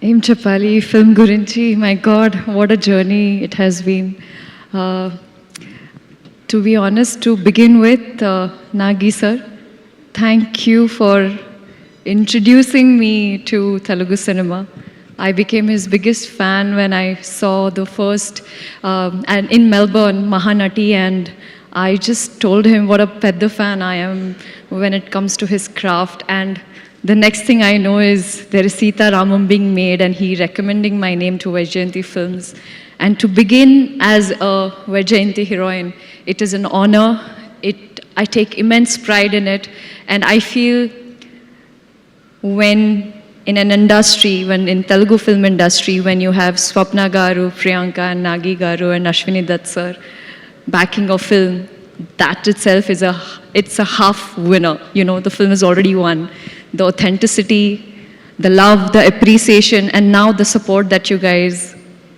Em Chapali, film Gurinchi, my God, what a journey it has been. Uh, to be honest, to begin with, Nagi sir, thank you for introducing me to Telugu cinema. I became his biggest fan when I saw the first, and in Melbourne, Mahanati, and I just told him what a pedda fan I am when it comes to his craft. And the next thing I know is there is Sita Ramam being made, and he recommending my name to Vaijayanti Films. And to begin as a Vaijayanti heroine, it is an honor. I take immense pride in it, and I feel when in an industry, when in Telugu film industry, when you have Swapna Garu, Priyanka and Nagi Garu and Ashwini Dutt sir backing a film, that itself is it's a half winner. You know, the film is already won. The authenticity, the love, the appreciation, and now the support that you guys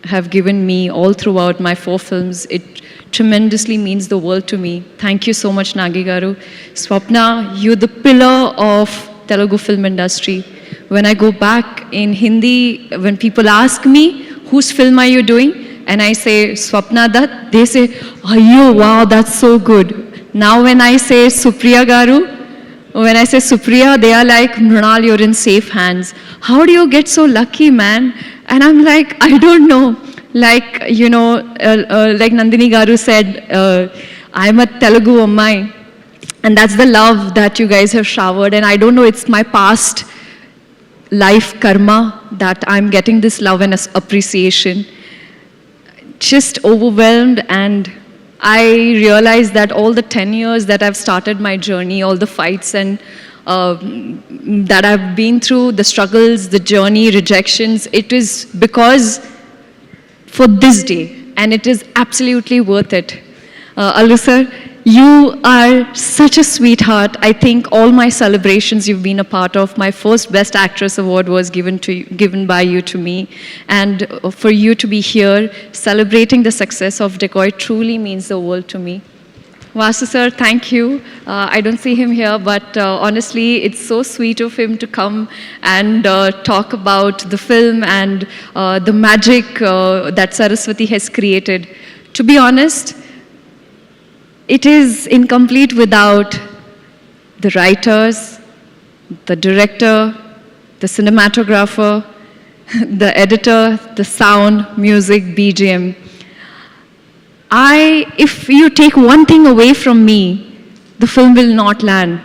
have given me all throughout my 4 films, it tremendously means the world to me. Thank you so much, Nagi Garu. Swapna, you're the pillar of Telugu film industry. When I go back in Hindi, when people ask me, whose film are you doing? And I say, Swapna Dutt, they say, oh, wow, that's so good. Now when I say Supriya Garu, when I say Supriya, they are like, Mrunal, you're in safe hands. How do you get so lucky, man? And I'm like, I don't know. Like, you know, like Nandini Garu said, I'm a Telugu Ammai. And that's the love that you guys have showered. And I don't know, it's my past life karma that I'm getting this love and appreciation. Just overwhelmed, and I realized that all the 10 years that I've started my journey, all the fights and that I've been through, the struggles, the journey, rejections, it is because for this day, and it is absolutely worth it. Allu sir, you are such a sweetheart. I think all my celebrations you've been a part of. My first Best Actress award was given by you to me. And for you to be here celebrating the success of Decoy truly means the world to me. Vasu sir, thank you. I don't see him here, but honestly, it's so sweet of him to come and talk about the film and the magic that Saraswati has created. To be honest, it is incomplete without the writers, the director, the cinematographer, the editor, the sound, music, BGM. If you take one thing away from me, the film will not land.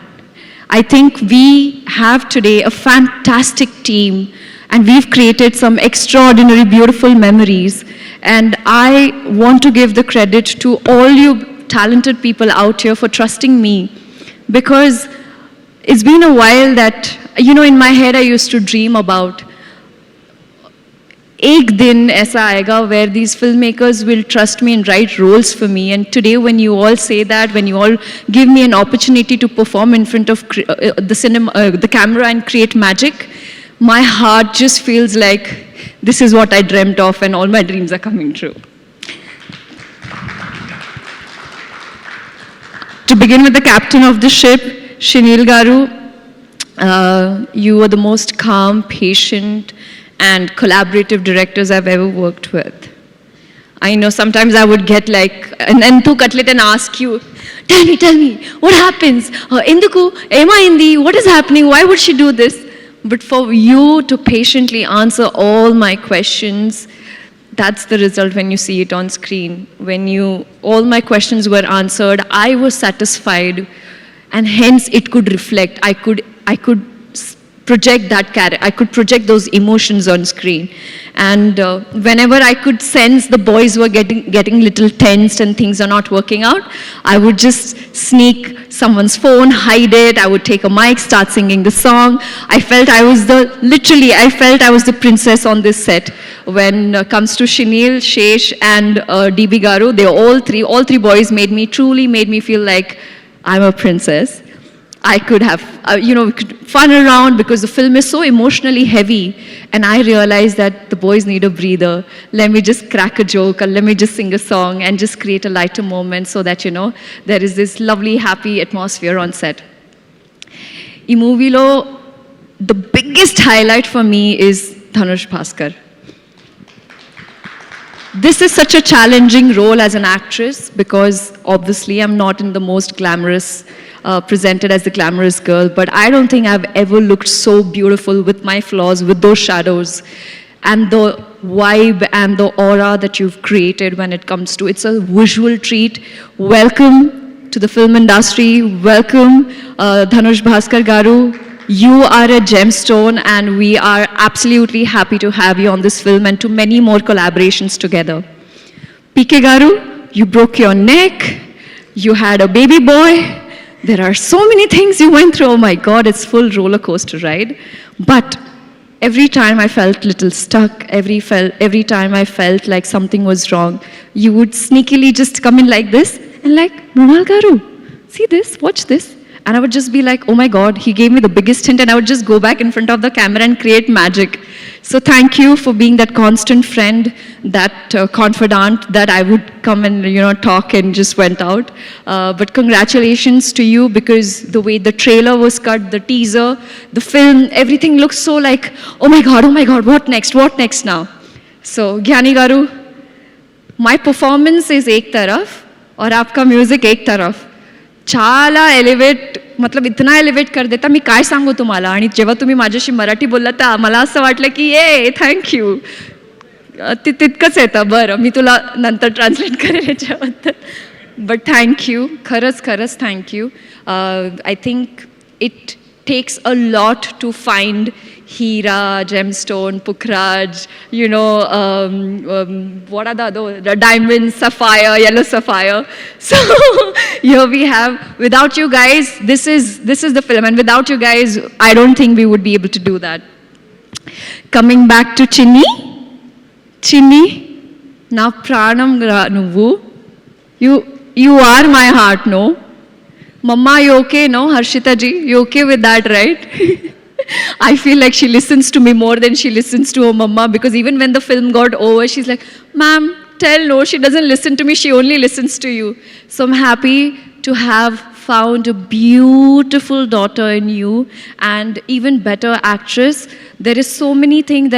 I think we have today a fantastic team, and we've created some extraordinary, beautiful memories. And I want to give the credit to all you talented people out here for trusting me, because it's been a while that, you know, in my head I used to dream about ek din aisa aayega where these filmmakers will trust me and write roles for me. And today when you all say that, when you all give me an opportunity to perform in front of the camera and create magic, my heart just feels like this is what I dreamt of and all my dreams are coming true. To begin with the captain of the ship, Shinil Garu, you were the most calm, patient, and collaborative directors I've ever worked with. I know sometimes I would get like an entu cutlet and ask you, tell me, what happens? Induku, Ema Indi, what is happening? Why would she do this? But for you to patiently answer all my questions, that's the result when you see it on screen. When all my questions were answered, I was satisfied, and hence it could reflect. I could project that character. I could project those emotions on screen. And whenever I could sense the boys were getting little tensed and things are not working out, I would just sneak someone's phone, hide it. I would take a mic, start singing the song. I felt I was the princess on this set. When it comes to Shinil, Shesh, and DB Garu, all three boys truly made me feel like I'm a princess. I could have, we could fun around because the film is so emotionally heavy, and I realized that the boys need a breather. Let me just crack a joke, or let me just sing a song and just create a lighter moment so that, there is this lovely, happy atmosphere on set. Ee movie lo, the biggest highlight for me is Dhanush Bhaskar. This is such a challenging role as an actress because obviously I'm not in the most glamorous, presented as the glamorous girl, but I don't think I've ever looked so beautiful with my flaws, with those shadows, and the vibe and the aura that you've created when it comes to, it's a visual treat. Welcome to the film industry. Welcome, Dhanush Bhaskar Garu. You are a gemstone, and we are absolutely happy to have you on this film and to many more collaborations together. PK Garu, you broke your neck, you had a baby boy. There are so many things you went through. Oh my God, it's full roller coaster ride. But every time I felt little stuck, every time I felt like something was wrong, you would sneakily just come in like this and like, Mrinal Garu, see this, watch this. And I would just be like, oh my God, he gave me the biggest hint, and I would just go back in front of the camera and create magic. So thank you for being that constant friend, that confidant that I would come and talk and just went out. But congratulations to you, because the way the trailer was cut, the teaser, the film, everything looks so like, oh my God, what next now? So Gyani Garu, my performance is ek taraf, और आपका music एक तरफ. చాలా elevate, मतलब इतना elevate कर देता, मी काय सांगू तुम्हाला. आणि जेव्हा तुम्ही माझ्याशी मराठी बोललात तर मला असं वाटलं की थँक्यू, तितकंच येतं. बरं, मी तुला नंतर ट्रान्सलेट करेल याच्याबद्दल. बट थँक्यू, खरंच thank you. I think it takes a lot to find Hira, Gemstone, Pukhraj, what are the other, the diamond, sapphire, yellow sapphire. So here we have, without you guys, this is the film, and without you guys, I don't think we would be able to do that. Coming back to Chinni, na pranam nuvu, you are my heart, no? Mama, you okay, no? Harshita ji, you okay with that, right? I feel like she listens to me more than she listens to her mama, because even when the film got over, she's like, ma'am, tell no, she doesn't listen to me, she only listens to you. So I'm happy to have found a beautiful daughter in you, and even better actress. There are so many things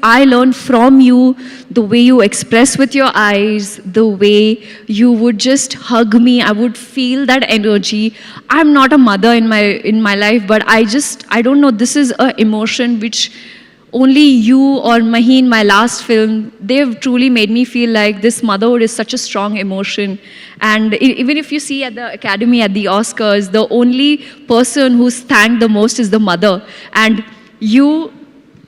I learned from you, the way you express with your eyes, the way you would just hug me, I would feel that energy. I'm not a mother in my life, but I don't know, this is an emotion which only you or Maheen, my last film, they've truly made me feel like this motherhood is such a strong emotion. And even if you see at the Academy, at the Oscars, the only person who's thanked the most is the mother. And you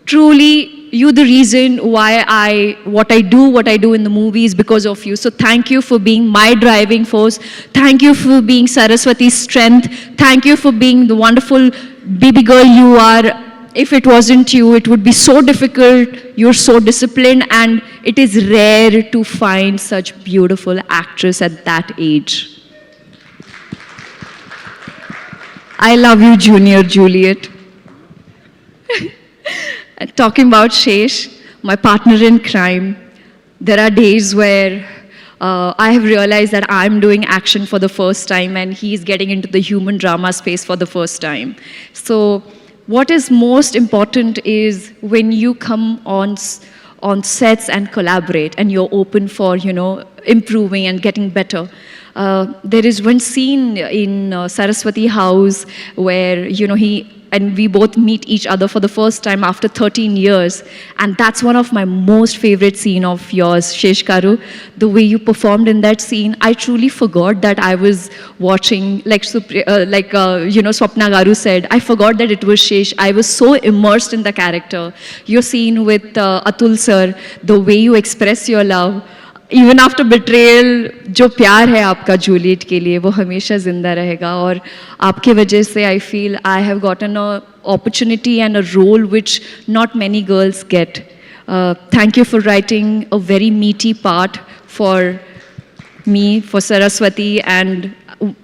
the reason why what I do in the movies because of you. So thank you for being my driving force. Thank you for being Saraswati's strength. Thank you for being the wonderful baby girl you are. If it wasn't you, it would be so difficult. You're so disciplined, and it is rare to find such beautiful actress at that age. I love you, Junior Juliet. Talking about Shesh, my partner in crime, there are days where I have realized that I'm doing action for the first time and he's getting into the human drama space for the first time. So what is most important is when you come on sets and collaborate and you're open for, improving and getting better. There is one scene in Saraswati House where, we both meet each other for the first time after 13 years. And that's one of my most favorite scene of yours, Shesh Garu. The way you performed in that scene, I truly forgot that I was watching, Swapna Garu said, I forgot that it was Shesh. I was so immersed in the character. Your scene with Atul sir, the way you express your love, even after betrayal जो प्यार है आपका Juliet के लिए वो हमेशा ज़िंदा रहेगा और आपके वजह से I feel I have gotten a opportunity and a role which not many girls get. Thank you for writing a very meaty part for me, for Saraswati, and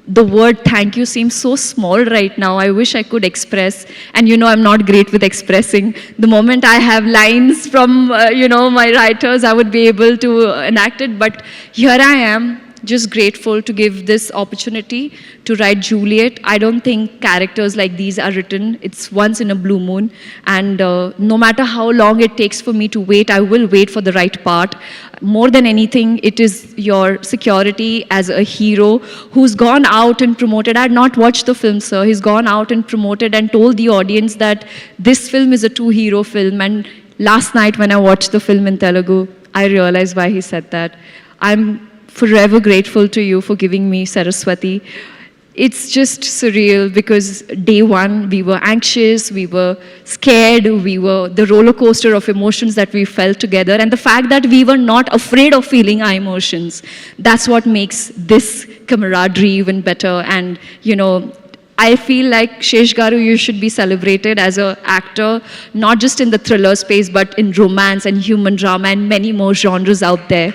the word thank you seems so small right now. I wish I could express, and I'm not great with expressing. The moment I have lines from my writers, I would be able to enact it, but here I am just grateful to give this opportunity to write Juliet. I don't think characters like these are written. It's once in a blue moon. And no matter how long it takes for me to wait, I will wait for the right part. More than anything, it is your security as a hero who's gone out and promoted. I had not watched the film, sir. He's gone out and promoted and told the audience that this film is a two-hero film. And last night when I watched the film in Telugu, I realized why he said that. I'm forever grateful to you for giving me Saraswati. It's just surreal because day one we were anxious, we were scared, we were the roller coaster of emotions that we felt together, and the fact that we were not afraid of feeling our emotions, that's what makes this camaraderie even better. And you know, I feel like Shesh Garu, you should be celebrated as an actor, not just in the thriller space, but in romance and human drama and many more genres out there.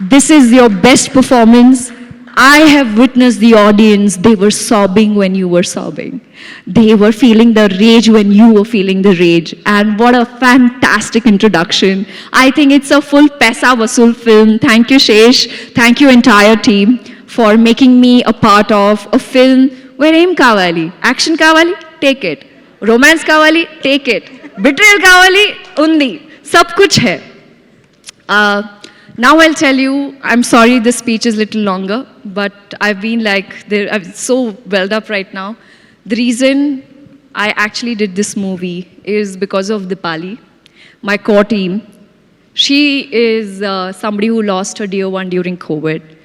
This is your best performance. I have witnessed the audience. They were sobbing when you were sobbing. They were feeling the rage when you were feeling the rage. And what a fantastic introduction. I think it's a full Paisa Vasool film. Thank you, Shesh. Thank you, entire team, for making me a part of a film where aim kawali, action kawali, take it. Romance kawali, take it. Betrayal kawali, undi. Sab kuch hai. Now I'll tell you, I'm sorry this speech is a little longer, but I've been like, I'm so welled up right now. The reason I actually did this movie is because of Dipali, my core team. She is somebody who lost her dear one during COVID.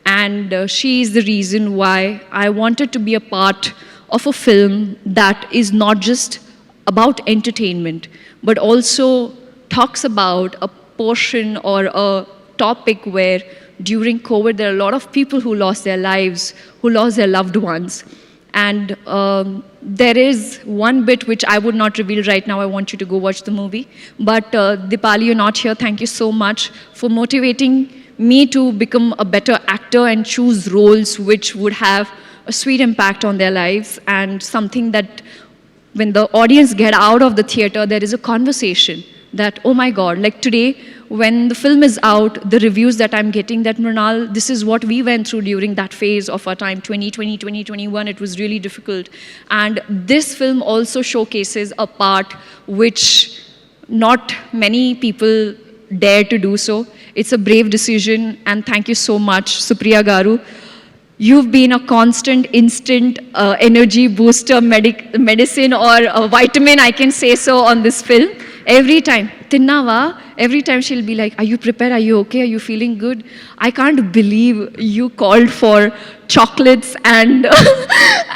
And she is the reason why I wanted to be a part of a film that is not just about entertainment, but also talks about a portion or a topic where during COVID there are a lot of people who lost their lives, who lost their loved ones. And there is one bit which I would not reveal right now. I want you to go watch the movie. But Dipali, you're not here. Thank you so much for motivating me to become a better actor and choose roles which would have a sweet impact on their lives, and something that when the audience get out of the theater, there is a conversation that, oh my God, like today, when the film is out, the reviews that I'm getting that, Mrinal, this is what we went through during that phase of our time, 2020, 2021, it was really difficult. And this film also showcases a part which not many people dare to do so. It's a brave decision, and thank you so much, Supriya Garu. You've been a constant, instant energy booster, medicine or a vitamin, I can say so, on this film. Every time, Tinnava, every time she'll be like, are you prepared? Are you okay? Are you feeling good? I can't believe you called for chocolates and,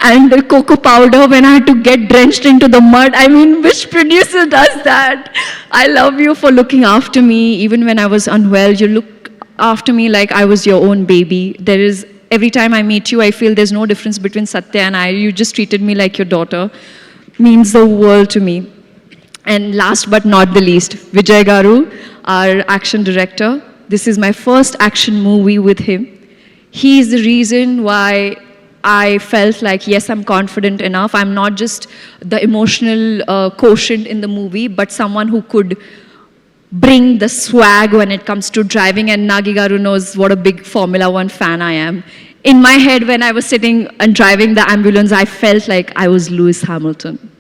and cocoa powder when I had to get drenched into the mud. I mean, which producer does that? I love you for looking after me. Even when I was unwell, you look after me like I was your own baby. There is, every time I meet you, I feel there's no difference between Satya and I. You just treated me like your daughter. Means the world to me. And last but not the least, Vijay Garu, our action director. This is my first action movie with him. He is the reason why I felt like, yes, I'm confident enough. I'm not just the emotional quotient in the movie, but someone who could bring the swag when it comes to driving. And Nagi Garu knows what a big Formula One fan I am. In my head, when I was sitting and driving the ambulance, I felt like I was Lewis Hamilton.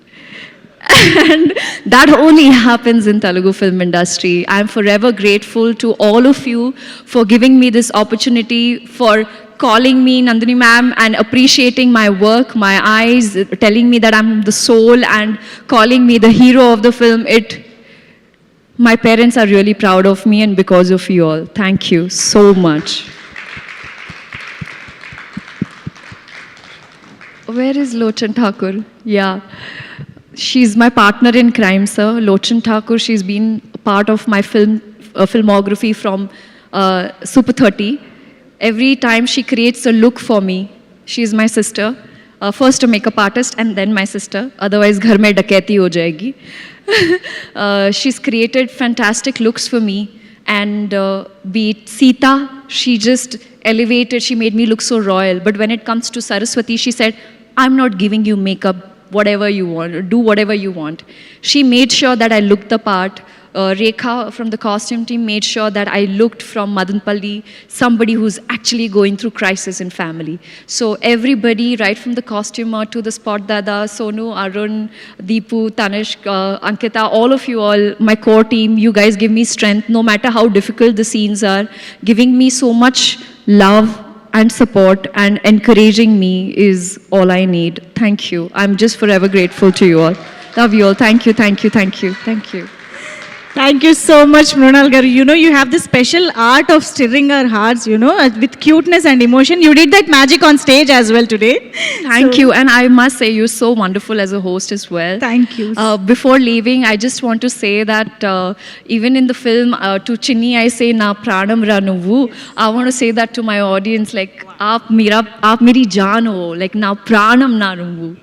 And that only happens in Telugu film industry. I'm forever grateful to all of you for giving me this opportunity, for calling me Nandini ma'am and appreciating my work, my eyes, telling me that I'm the soul and calling me the hero of the film. My parents are really proud of me, and because of you all. Thank you so much. Where is Lochan Thakur? Yeah. She's my partner in crime, sir. Lochan Thakur, she's been a part of my filmography from Super 30. Every time she creates a look for me, she's my sister. First a makeup artist and then my sister. Otherwise, ghar mein daketi ho jayegi. She's created fantastic looks for me. And be it Sita, she just elevated, she made me look so royal. But when it comes to Saraswati, she said, I'm not giving you makeup, whatever you want, do whatever you want. She made sure that I looked the part. Rekha from the costume team made sure that I looked from Madanpalli, somebody who's actually going through crisis in family. So everybody, right from the costumer to the spot dada, Sonu, Arun, Deepu, Tanishq, Ankita, all of you all, my core team, you guys give me strength no matter how difficult the scenes are, giving me so much love and support and encouraging me is all I need. Thank you. I'm just forever grateful to you all. Love you all. Thank you, thank you, thank you, thank you. Thank you so much, Mrunal Garu. You know, you have this special art of stirring our hearts, you know, with cuteness and emotion. You did that magic on stage as well today. Thank you. And I must say, you're so wonderful as a host as well. Thank you. Before leaving, I just want to say that even in the film, to Chinni, I say, Na pranam ra nuvu. I want to say that to my audience, like, aap meri jaan ho, like, na pranam na nuvu.